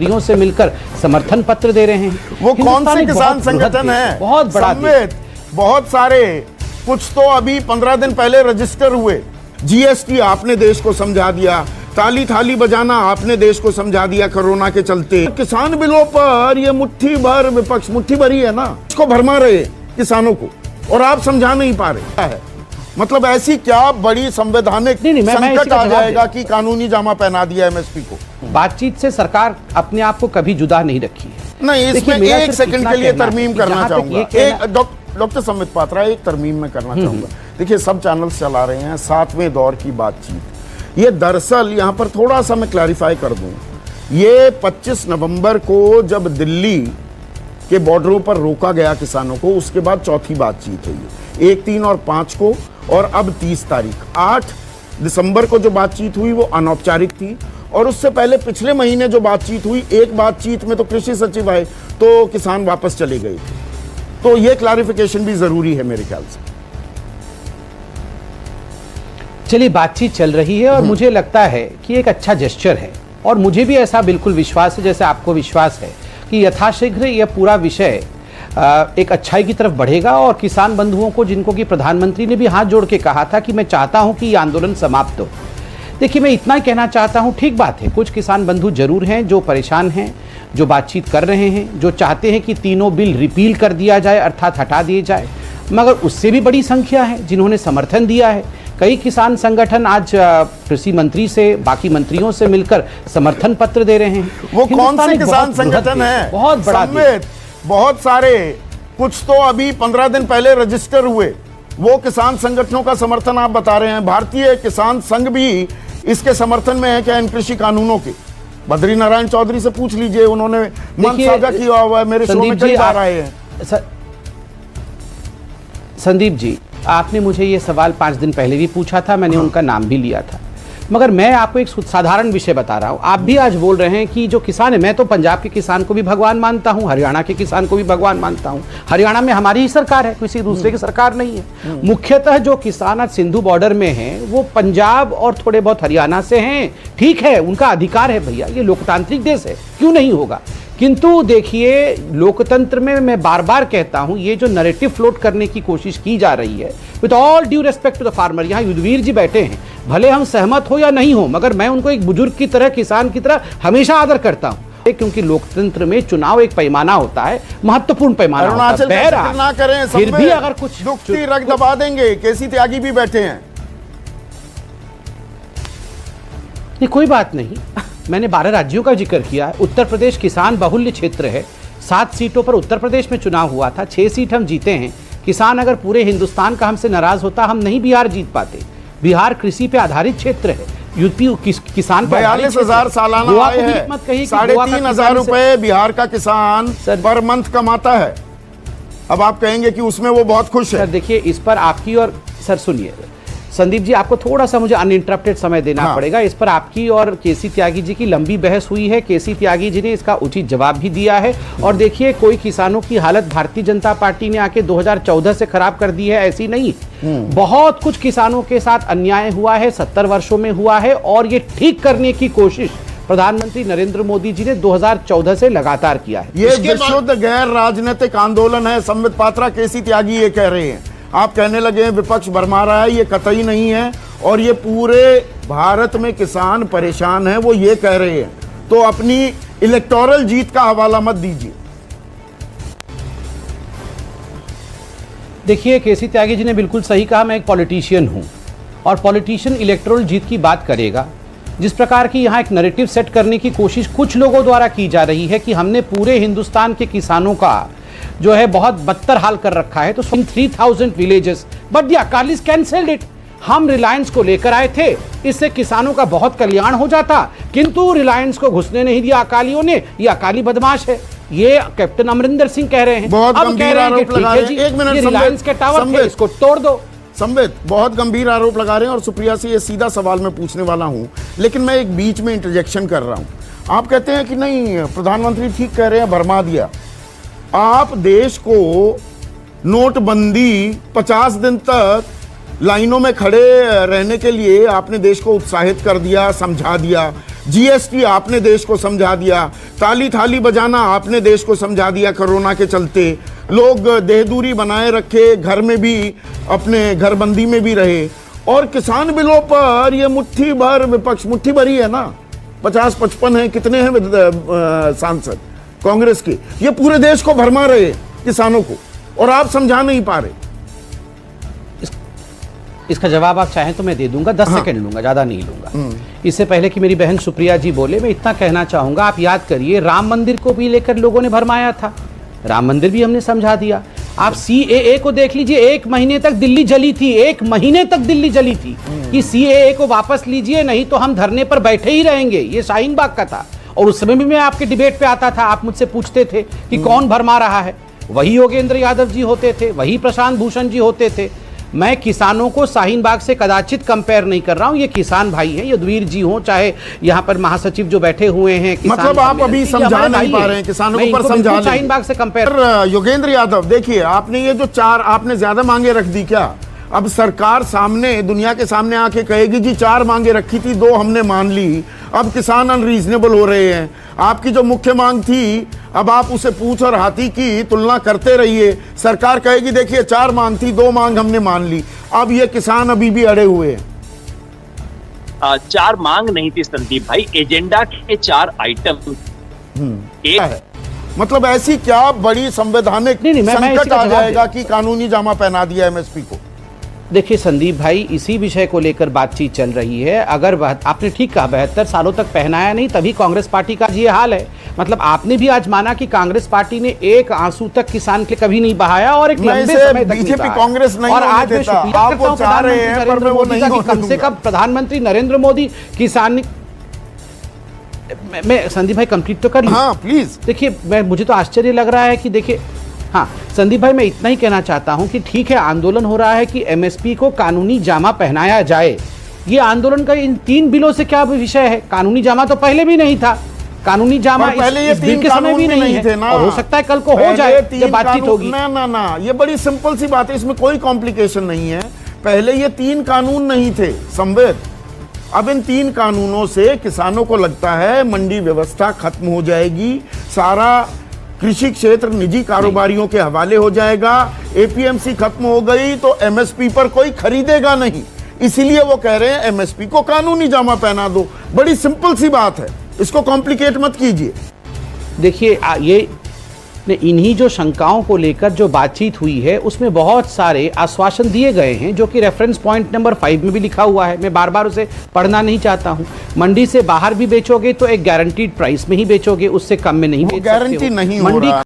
मंत्रियों से मिलकर समर्थन पत्र दे रहे हैं। वो कौन से किसान संगठन है? बहुत बड़ा, बहुत सारे, कुछ तो अभी 15 दिन पहले रजिस्टर हुए। जीएसटी आपने देश को समझा दिया, ताली थाली बजाना आपने देश को समझा दिया कोरोना के चलते। किसान बिलों पर ये मुट्ठी भर विपक्ष, मुट्ठी भर ही है ना, इसको भरमा रहे किसानों को, और आप समझा नहीं पा रहे है। मतलब ऐसी क्या बड़ी संवैधानिक संकट आ जाएगा कि कानूनी जामा पहना दिया एमएसपी को। बातचीत से सरकार अपने आप को कभी जुदा नहीं रखी है। नहीं, इसमें एक सेकंड के लिए तरमीम करना चाहूंगा। डॉक्टर संबित पात्रा, एक तरमीम में करना चाहूंगा। देखिए, सब चैनल्स चला रहे हैं 7वें दौर की बातचीत। ये दरअसल यहां पर थोड़ा सा मैं क्लैरिफाई कर दूं, ये 25 नवंबर को जब दिल्ली के बॉर्डरों पर रोका गया किसानों को, उसके बाद चौथी बातचीत हुई, 1, 3 और 5 को, और अब 30 तारीख। 8 दिसंबर को जो बातचीत हुई वो अनौपचारिक थी, और उससे पहले पिछले महीने जो बातचीत हुई, एक बातचीत में तो कृषि सचिव आए तो किसान वापस चले गए थे। तो ये क्लैरिफिकेशन भी जरूरी है मेरे ख्याल से। चलिए, बातचीत चल रही है और मुझे लगता है कि एक अच्छा जेस्चर है, और मुझे भी ऐसा बिल्कुल विश्वास है जैसे आपको विश्वास है कि यथाशीघ्र यह पूरा विषय एक अच्छाई की तरफ बढ़ेगा, और किसान बंधुओं को, जिनको कि प्रधानमंत्री ने भी हाथ जोड़ के कहा था कि मैं चाहता हूं कि यह आंदोलन समाप्त हो। देखिए, मैं इतना ही कहना चाहता हूं, ठीक बात है, कुछ किसान बंधु जरूर हैं जो परेशान हैं, जो बातचीत कर रहे हैं, जो चाहते हैं कि तीनों बिल रिपील कर दिया जाए, अर्थात हटा दिए जाए, मगर उससे भी बड़ी संख्या है जिन्होंने समर्थन दिया है। कई किसान संगठन आज कृषि मंत्री से, बाकी मंत्रियों से मिलकर समर्थन पत्र दे रहे हैं। वो कौन से किसान संगठन है? बहुत बड़ा, बहुत सारे, कुछ तो अभी 15 दिन पहले रजिस्टर हुए। वो किसान संगठनों का समर्थन आप बता रहे हैं। भारतीय किसान संघ भी इसके समर्थन में है क्या, इन कृषि कानूनों के? बद्री नारायण चौधरी से पूछ लीजिए, उन्होंने मन साझा किया हुआ है, मेरे शो में कई बार आए हैं। संदीप जी, आपने मुझे ये सवाल 5 दिन पहले भी पूछा था, मैंने उनका नाम भी लिया था, मगर मैं आपको एक साधारण विषय बता रहा हूं। आप भी आज बोल रहे हैं कि जो किसान है, मैं तो पंजाब के किसान को भी भगवान मानता हूं, हरियाणा के किसान को भी भगवान मानता हूं। हरियाणा में हमारी ही सरकार है, किसी दूसरे की सरकार नहीं है। मुख्यतः जो किसान आज सिंधु बॉर्डर में हैं, वो पंजाब और थोड़े बहुत हरियाणा से हैं। ठीक है, उनका अधिकार है भैया, ये लोकतांत्रिक देश है, क्यों नहीं होगा। किंतु देखिए, लोकतंत्र में मैं बार बार कहता हूं, ये जो नैरेटिव फ्लोट करने की कोशिश की जा रही है, with all due respect to the farmer, यहाँ युद्धवीर जी बैठे हैं, भले हम सहमत हो या नहीं हो, मगर मैं उनको एक बुजुर्ग की तरह, किसान की तरह हमेशा आदर करता हूं, क्योंकि लोकतंत्र में चुनाव एक पैमाना होता है, महत्वपूर्ण पैमाना होता है। ना करें, फिर भी अगर कुछ दुखती रग दबा देंगे। केसी त्यागी भी बैठे हैं। नहीं, कोई बात नहीं, मैंने 12 राज्यों का जिक्र किया है। उत्तर प्रदेश किसान बाहुल्य क्षेत्र है, 7 सीटों पर उत्तर प्रदेश में चुनाव हुआ था, 6 सीट हम जीते हैं। किसान अगर पूरे हिंदुस्तान का हमसे नाराज होता, हम नहीं बिहार जीत पाते। बिहार कृषि पे आधारित क्षेत्र है, यूपी किसान 42,000 सालाना आय है, 3,500 रुपए बिहार का किसान पर मंथ कमाता है। अब आप कहेंगे कि उसमें वो बहुत खुश है। सर देखिए, इस पर आपकी और, सर सुनिए संदीप जी, आपको थोड़ा सा मुझे अनइंटरप्टेड समय देना पड़ेगा। इस पर आपकी और केसी त्यागी जी की लंबी बहस हुई है। केसी त्यागी जी ने इसका उचित जवाब भी दिया है। और देखिए, कोई किसानों की हालत भारतीय जनता पार्टी ने आके 2014 से खराब कर दी है, ऐसी नहीं। बहुत कुछ किसानों के साथ अन्याय हुआ है, 70 वर्षों में हुआ है, और ये ठीक करने की कोशिश प्रधानमंत्री नरेंद्र मोदी जी ने 2014 से लगातार किया है। ये विशुद्ध गैर राजनीतिक आंदोलन है। संबित पात्रा, केसी त्यागी ये कह रहे हैं। आप कहने लगे हैं विपक्ष भरमा रहा है, ये कतई नहीं है, और ये पूरे भारत में किसान परेशान है, वो ये कह रहे हैं। तो अपनी इलेक्टोरल जीत का हवाला मत दीजिए। देखिए, केसी त्यागी जी ने बिल्कुल सही कहा, मैं एक पॉलिटिशियन हूं, और पॉलिटिशियन इलेक्टोरल जीत की बात करेगा। जिस प्रकार की यहाँ एक नैरेटिव सेट करने की कोशिश कुछ लोगों द्वारा की जा रही है कि हमने पूरे हिंदुस्तान के किसानों का जो है बहुत बदतर हाल कर रखा है, तो 3,000 villages, but the Akalis cancelled it. हम रिलायंस को लेकर आए थे, इससे किसानों का बहुत कल्याण हो जाता, किंतु रिलायंस को घुसने नहीं दिया अकालियों ने। ये अकाली बदमाश है, ये कैप्टन अमरिंदर सिंह कह रहे हैं। बहुत गंभीर आरोप लगा रहे हैं। एक मिनट, रिलायंस के टावर थे, इसको तोड़ दो। संबित, बहुत गंभीर आरोप लगा रहे हैं, और सुप्रिया से ये सीधा सवाल मैं पूछने वाला हूं, लेकिन मैं एक बीच में इंटरजेक्शन कर रहा हूं। आप कहते हैं कि नहीं, प्रधानमंत्री ठीक कह रहे हैं, भरमा दिया। आप देश को नोटबंदी 50 दिन तक लाइनों में खड़े रहने के लिए आपने देश को उत्साहित कर दिया, समझा दिया। जीएसटी आपने देश को समझा दिया, ताली थाली बजाना आपने देश को समझा दिया। कोरोना के चलते लोग देह दूरी बनाए रखे, घर में भी, अपने घरबंदी में भी रहे, और किसान बिलों पर ये मुट्ठी भर विपक्ष, मुट्ठी भर ही है ना, 50-55 है, कितने हैं सांसद कांग्रेस के, ये पूरे देश को भरमा रहे किसानों को, और आप समझा नहीं पा रहे। इसका जवाब आप चाहें तो मैं दे दूंगा, 10 सेकंड लूंगा, ज्यादा नहीं लूंगा। इससे पहले कि मेरी बहन सुप्रिया जी बोले, मैं इतना कहना चाहूंगा, आप याद करिए राम मंदिर को भी लेकर लोगों ने भरमाया था, राम मंदिर भी हमने समझा दिया। आप सीएए को देख लीजिए, 1 महीने तक दिल्ली जली थी, 1 महीने तक दिल्ली जली थी कि सीएए को वापस लीजिए, नहीं तो हम धरने पर बैठे ही रहेंगे। ये शाहीन बाग का था, और उस समय भी मैं आपके डिबेट पे आता था, आप मुझसे पूछते थे कि कौन भरमा रहा है, वही योगेंद्र यादव जी होते थे, वही प्रशांत भूषण जी होते थे। मैं किसानों को शाहीन बाग से कदाचित कंपेयर नहीं कर रहा हूं, ये किसान भाई हैं, यदुवीर जी हों, चाहे यहाँ पर महासचिव जो बैठे हुए हैं, मतलब आप अभी समझा नहीं पा रहे हैं किसानों को, पर समझा लें। शाहीन बाग से कंपेयर। योगेंद्र यादव, देखिए आपने ये जो 4 आपने ज्यादा मांगे रख दी क्या? अब सरकार सामने, दुनिया के सामने आके कहेगी जी 4 मांगे रखी थी, 2 हमने मान ली, अब किसान अनरीजनेबल हो रहे हैं। आपकी जो मुख्य मांग थी, अब आप उसे पूंछ और हाथी की तुलना करते रहिए। सरकार कहेगी देखिए 4 मांग थी, 2 मांग हमने मान ली। अब ये किसान अभी भी अड़े हुए हैं। 4 मांग नहीं थी संदीप भाई, एजेंडा के 4 आइटम एक है। मतलब ऐसी क्या बड़ी संवैधानिक संकट आ जाएगा कि कानूनी जामा पहना दिया एमएसपी को? देखिए संदीप भाई, इसी विषय को लेकर बातचीत चल रही है। अगर आपने ठीक कहा, 72 सालों तक पहनाया नहीं, तभी कांग्रेस पार्टी का ये हाल है। मतलब आपने भी आज माना कि कांग्रेस पार्टी ने एक आंसू तक किसान के कभी नहीं बहाया, और एक लंबे समय तक बीजेपी कांग्रेस नहीं, और आज मैं शुक्रिया करता हूं प्रधानमंत्री नरेंद्र मोदी का कि कम से कम प्रधानमंत्री नरेंद्र मोदी किसान। मैं संदीप भाई कंप्लीट तो कर लूं? हाँ प्लीज। देखिए, मुझे तो आश्चर्य लग रहा है कि देखिए, हाँ संदीप भाई, मैं इतना ही कहना चाहता हूं कि ठीक है, आंदोलन हो रहा है कि एमएसपी को कानूनी जामा पहनाया जाए। ये आंदोलन का इन 3 बिलों से क्या विषय है? कानूनी जामा तो पहले भी नहीं था, कानूनी जामा पहले ये 3 के समय भी नहीं थे ना, और हो सकता है कल को हो जाए जब बातचीत होगी। ना, ये बड़ी सिंपल सी बात है, इसमें कोई कॉम्प्लिकेशन नहीं है। पहले ये 3 कानून नहीं थे संवेद। अब इन 3 कानूनों से किसानों को लगता है मंडी व्यवस्था खत्म हो जाएगी, सारा कृषि क्षेत्र निजी कारोबारियों के हवाले हो जाएगा, एपीएमसी खत्म हो गई तो एमएसपी पर कोई खरीदेगा नहीं, इसीलिए वो कह रहे हैं एमएसपी को कानूनी जामा पहना दो। बड़ी सिंपल सी बात है, इसको कॉम्प्लिकेट मत कीजिए। देखिए, ये इन्हीं जो शंकाओं को लेकर जो बातचीत हुई है, उसमें बहुत सारे आश्वासन दिए गए हैं, जो कि रेफरेंस पॉइंट नंबर 5 में भी लिखा हुआ है। मैं बार बार उसे पढ़ना नहीं चाहता हूं। मंडी से बाहर भी बेचोगे तो एक गारंटीड प्राइस में ही बेचोगे, उससे कम में नहीं बेच सकते हो। गारंटी नहीं हो रहा है।